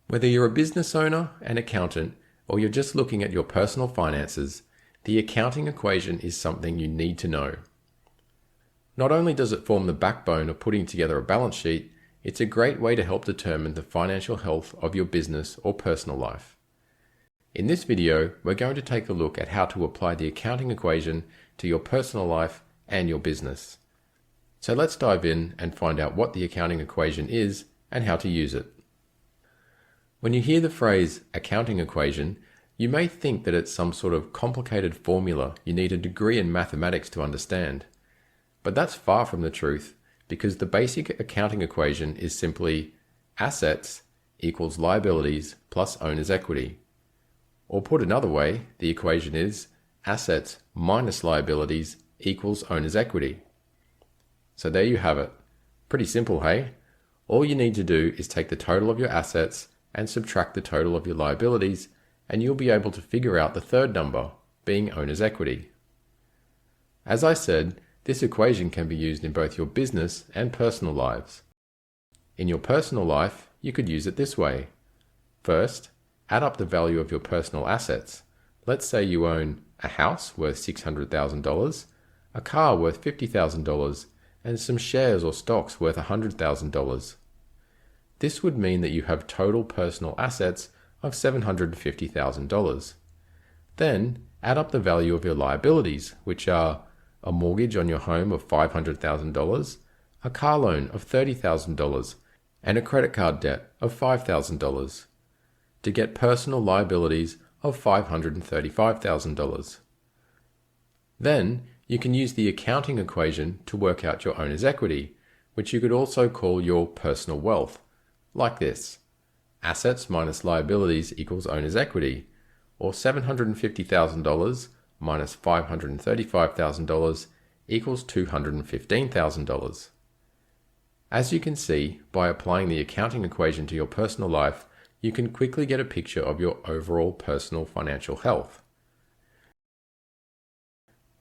Whether you're a business owner, an accountant, or you're just looking at your personal finances, the accounting equation is something you need to know. Not only does it form the backbone of putting together a balance sheet, it's a great way to help determine the financial health of your business or personal life. In this video, we're going to take a look at how to apply the accounting equation to your personal life and your business. So let's dive in and find out what the accounting equation is and how to use it. When you hear the phrase accounting equation, you may think that it's some sort of complicated formula you need a degree in mathematics to understand. But that's far from the truth, because the basic accounting equation is simply assets equals liabilities plus owner's equity. Or put another way, the equation is assets minus liabilities equals owner's equity. So there you have it. Pretty simple, hey? All you need to do is take the total of your assets and subtract the total of your liabilities, and you'll be able to figure out the third number, being owner's equity. As I said, this equation can be used in both your business and personal lives. In your personal life, you could use it this way. First, add up the value of your personal assets. Let's say you own a house worth $600,000, a car worth $50,000, and some shares or stocks worth $100,000. This would mean that you have total personal assets of $750,000. Then add up the value of your liabilities, which are a mortgage on your home of $500,000, a car loan of $30,000, and a credit card debt of $5,000, to get personal liabilities of $535,000. Then you can use the accounting equation to work out your owner's equity, which you could also call your personal wealth, like this: assets minus liabilities equals owner's equity, or $750,000 minus $535,000 equals $215,000. As you can see, by applying the accounting equation to your personal life, you can quickly get a picture of your overall personal financial health.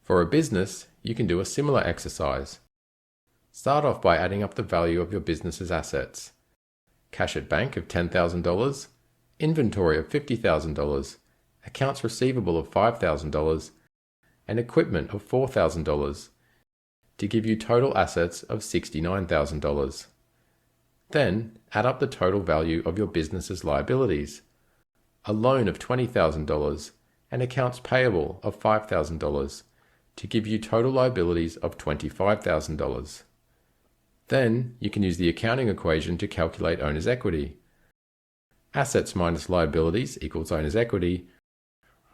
For a business, you can do a similar exercise. Start off by adding up the value of your business's assets. Cash at bank of $10,000, inventory of $50,000, accounts receivable of $5,000, and equipment of $4,000, to give you total assets of $69,000. Then add up the total value of your business's liabilities, a loan of $20,000, and accounts payable of $5,000, to give you total liabilities of $25,000. Then you can use the accounting equation to calculate owner's equity. Assets minus liabilities equals owner's equity,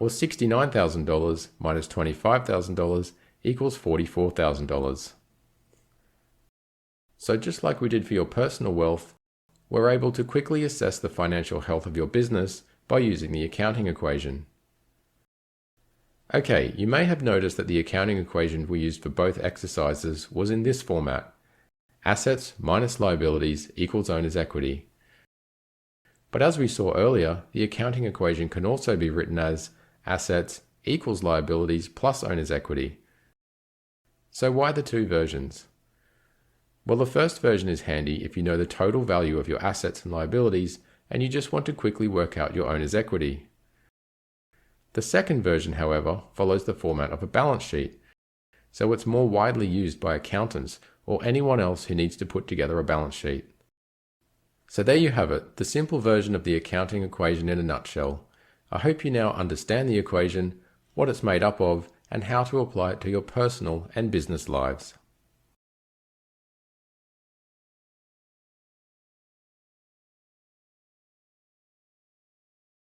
or $69,000 minus $25,000 equals $44,000. So just like we did for your personal wealth, we're able to quickly assess the financial health of your business by using the accounting equation. Okay, you may have noticed that the accounting equation we used for both exercises was in this format: assets minus liabilities equals owner's equity. But as we saw earlier, the accounting equation can also be written as assets equals liabilities plus owner's equity. So why the two versions? Well, the first version is handy if you know the total value of your assets and liabilities and you just want to quickly work out your owner's equity. The second version, however, follows the format of a balance sheet, so it's more widely used by accountants or anyone else who needs to put together a balance sheet. So there you have it, the simple version of the accounting equation in a nutshell. I hope you now understand the equation, what it's made up of, and how to apply it to your personal and business lives.